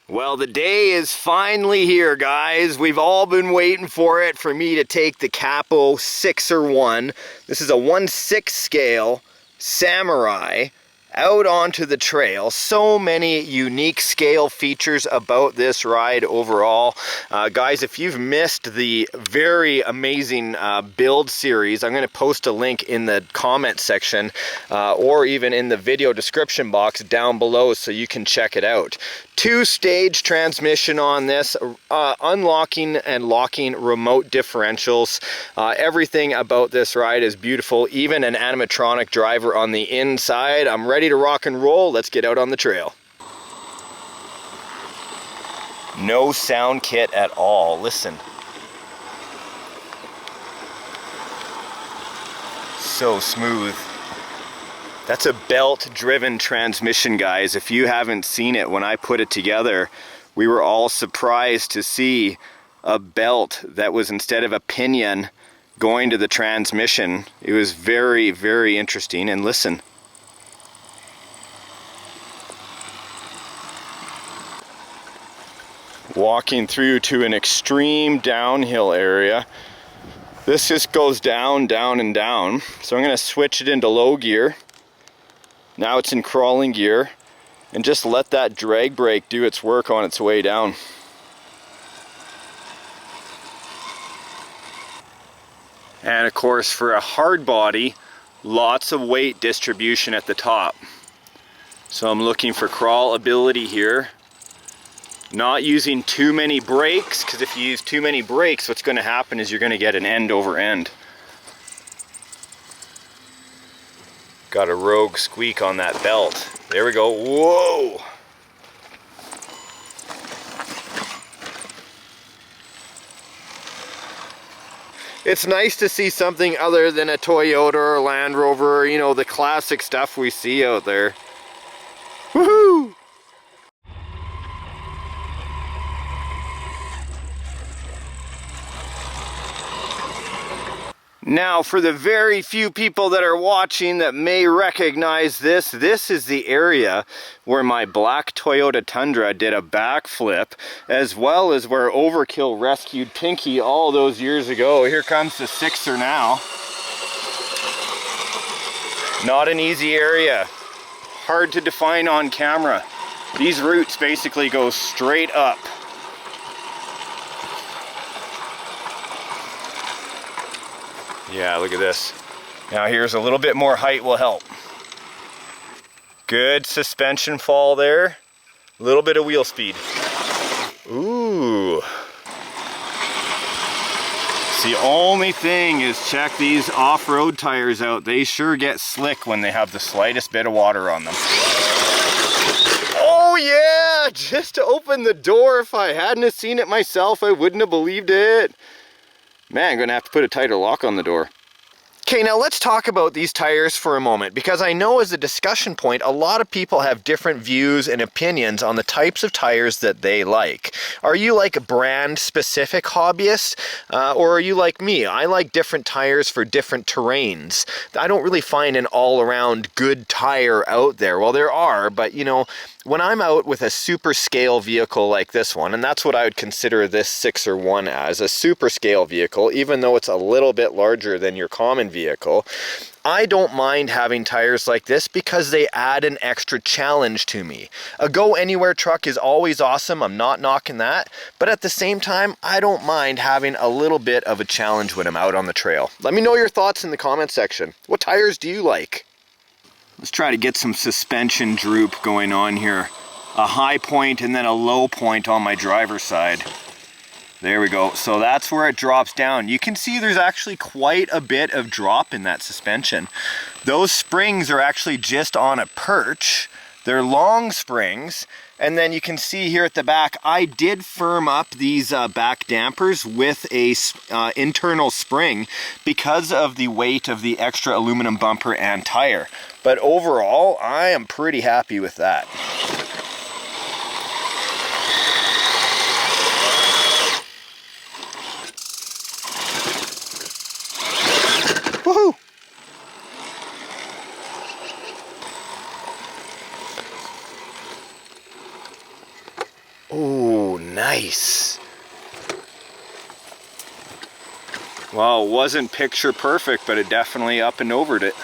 Well, the day is finally here, guys. We've all been waiting for it, for me to take the Capo SIXER 1. This is a 1/6 scale Samurai out onto the trail. So many unique scale features about this ride overall. Guys, if you've missed the very amazing build series, I'm going to post a link in the comment section or even in the video description box down below so you can check it out. 2-stage transmission on this, unlocking and locking remote differentials. Everything about this ride is beautiful, even an animatronic driver on the inside. I'm ready to rock and roll. Let's get out on the trail. No sound kit at all. Listen. So smooth. That's a belt-driven transmission, guys. If you haven't seen it, when I put it together, we were all surprised to see a belt that was, instead of a pinion, going to the transmission. It was very, very interesting. And listen. Walking through to an extreme downhill area. This just goes down, down, and down. So I'm going to switch it into low gear. Now it's in crawling gear, and just let that drag brake do its work on its way down. And of course, for a hard body, lots of weight distribution at the top. So I'm looking for crawlability here. Not using too many brakes, because if you use too many brakes, what's going to happen is you're going to get an end over end. Got a rogue squeak on that belt. There we go. Whoa! It's nice to see something other than a Toyota or Land Rover, you know, the classic stuff we see out there. Woohoo! Now, for the very few people that are watching that may recognize this, this is the area where my black Toyota Tundra did a backflip, as well as where Overkill rescued Pinky all those years ago. Here comes the SIXER now. Not an easy area. Hard to define on camera. These routes basically go straight up. Yeah, look at this. Now here's a little bit more height will help. Good suspension fall there. A little bit of wheel speed. Ooh. The only thing is, check these off-road tires out. They sure get slick when they have the slightest bit of water on them. Oh yeah, just to open the door. If I hadn't have seen it myself, I wouldn't have believed it. Man, I'm gonna have to put a tighter lock on the door. Okay, now let's talk about these tires for a moment, because I know as a discussion point, a lot of people have different views and opinions on the types of tires that they like. Are you like a brand-specific hobbyist, or are you like me? I like different tires for different terrains. I don't really find an all-around good tire out there. Well, there are, but you know, when I'm out with a super scale vehicle like this one, and that's what I would consider this SIXER 1 as, a super scale vehicle, even though it's a little bit larger than your common vehicle, I don't mind having tires like this because they add an extra challenge to me. A go anywhere truck is always awesome, I'm not knocking that, but at the same time, I don't mind having a little bit of a challenge when I'm out on the trail. Let me know your thoughts in the comment section. What tires do you like? Let's try to get some suspension droop going on here. A high point and then a low point on my driver's side. There we go. So that's where it drops down. You can see there's actually quite a bit of drop in that suspension. Those springs are actually just on a perch. They're long springs. And then you can see here at the back, I did firm up these back dampers with a internal spring because of the weight of the extra aluminum bumper and tire. But overall, I am pretty happy with that. Woohoo! Oh, nice. Well, it wasn't picture perfect, but it definitely up and overed it.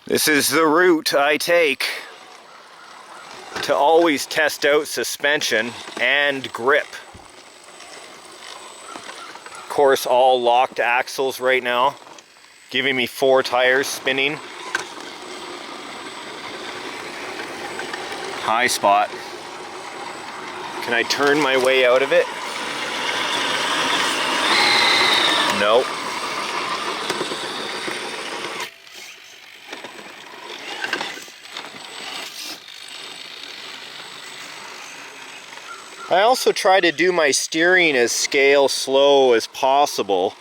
This is the route I take to always test out suspension and grip. Of course, all locked axles right now, giving me 4 tires spinning. High spot. Can I turn my way out of it? Nope. I also try to do my steering as scale slow as possible.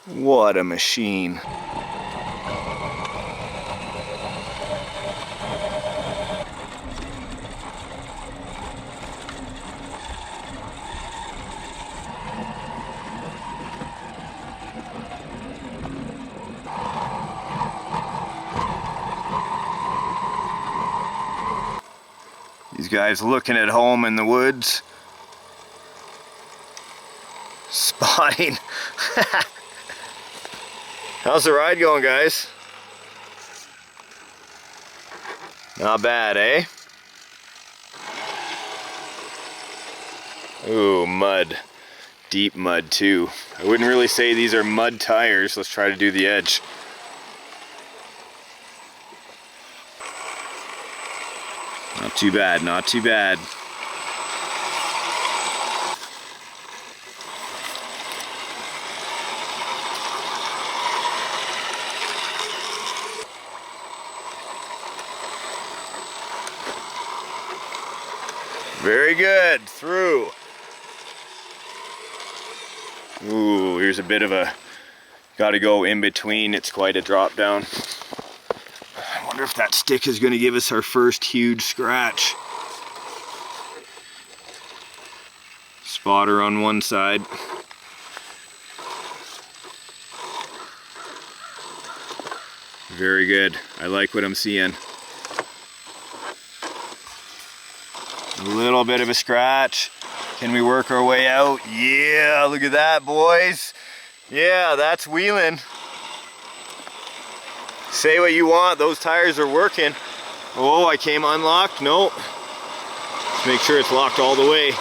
What a machine. These guys looking at home in the woods. Spotting. How's the ride going, guys? Not bad, eh? Ooh, mud. Deep mud, too. I wouldn't really say these are mud tires. Let's try to do the edge. Not too bad, not too bad. Very good, through. Ooh, here's a bit of a, gotta go in between, it's quite a drop down. I wonder if that stick is gonna give us our first huge scratch. Spotter on one side. Very good, I like what I'm seeing. A little bit of a scratch. Can we work our way out? Yeah, look at that, boys. Yeah, that's wheeling. Say what you want, those tires are working. Oh, I came unlocked? Nope. Let's make sure it's locked all the way.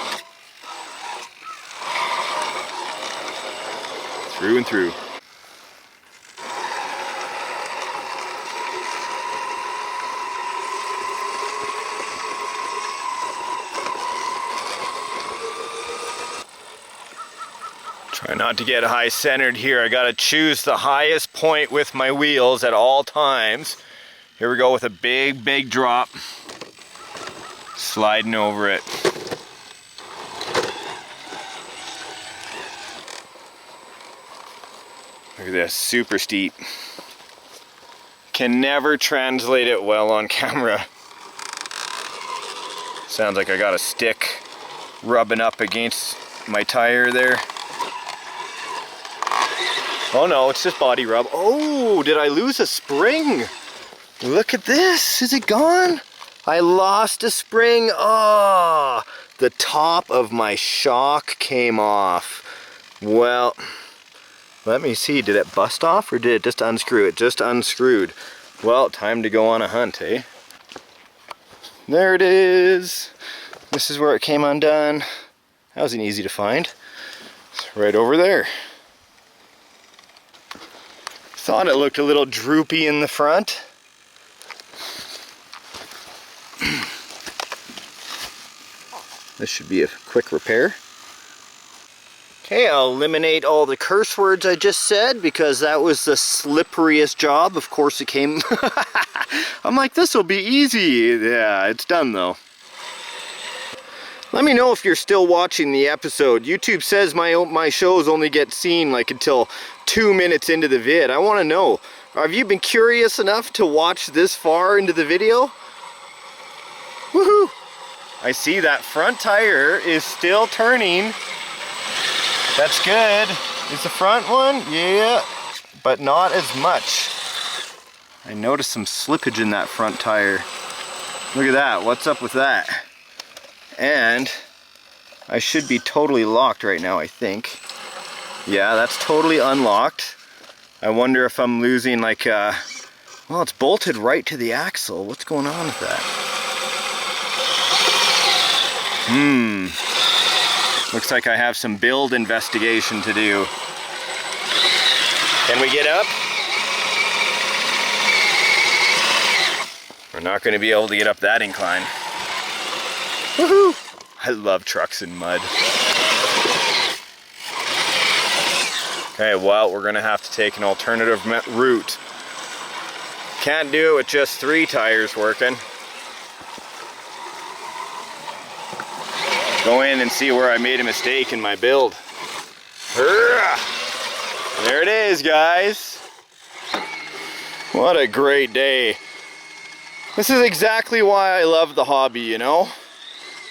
Through and through. Try not to get high centered here. I gotta choose the highest point with my wheels at all times. Here we go with a big, big drop. Sliding over it. Look at this, super steep. Can never translate it well on camera. Sounds like I got a stick rubbing up against my tire there. Oh no, it's just body rub. Oh, did I lose a spring? Look at this, is it gone? I lost a spring. Oh, the top of my shock came off. Well, let me see, did it bust off or did it just unscrew? It just unscrewed. Well, time to go on a hunt, eh? There it is. This is where it came undone. That wasn't easy to find. It's right over there. Thought it looked a little droopy in the front. This should be a quick repair. Okay, I'll eliminate all the curse words I just said because that was the slipperiest job. Of course it came. I'm like, this will be easy. Yeah, it's done though. Let me know if you're still watching the episode. YouTube says my shows only get seen like until 2 minutes into the vid. I want to know, have you been curious enough to watch this far into the video? Woohoo! I see that front tire is still turning. That's good. Is the front one? Yeah, but not as much. I noticed some slippage in that front tire. Look at that, what's up with that? And I should be totally locked right now, I think. Yeah, that's totally unlocked. I wonder if I'm losing like, well, it's bolted right to the axle. What's going on with that? Looks like I have some build investigation to do. Can we get up? We're not going to be able to get up that incline. Woohoo! I love trucks in mud. Okay, well, we're going to have to take an alternative route. Can't do it with just 3 tires working. Go in and see where I made a mistake in my build. There it is, guys. What a great day. This is exactly why I love the hobby, you know?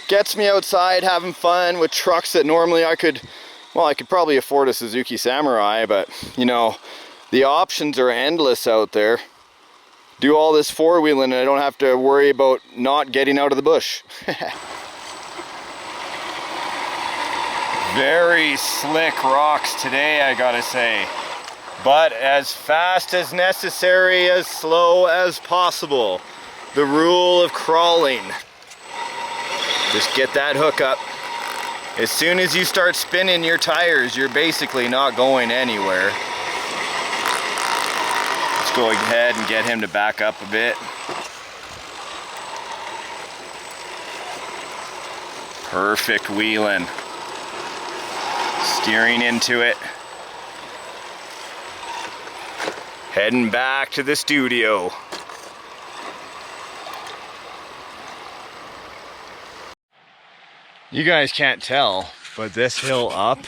Gets me outside having fun with trucks that normally I could probably afford a Suzuki Samurai, but you know, the options are endless out there. Do all this four-wheeling and I don't have to worry about not getting out of the bush. Very slick rocks today, I gotta say. But as fast as necessary, as slow as possible. The rule of crawling. Just get that hook up. As soon as you start spinning your tires, you're basically not going anywhere. Let's go ahead and get him to back up a bit. Perfect wheeling. Steering into it. Heading back to the studio. You guys can't tell, but this hill up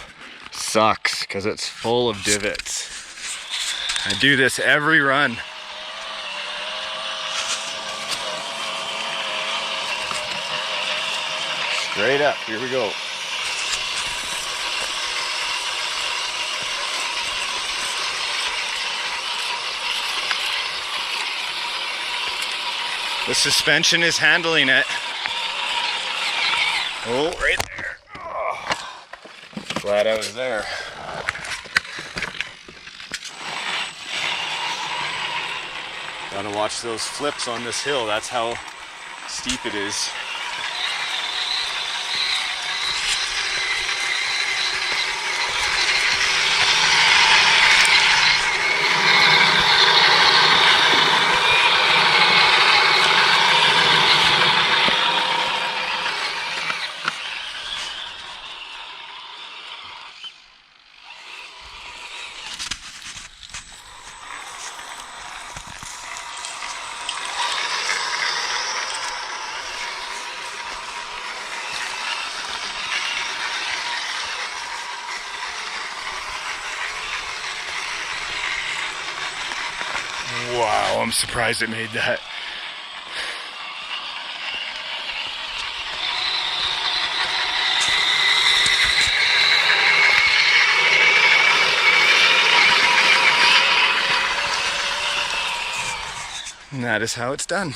sucks because it's full of divots. I do this every run. Straight up, here we go. The suspension is handling it. Oh, right there. Oh, glad I was there. Gotta watch those flips on this hill. That's how steep it is. Wow, I'm surprised it made that. And that is how it's done.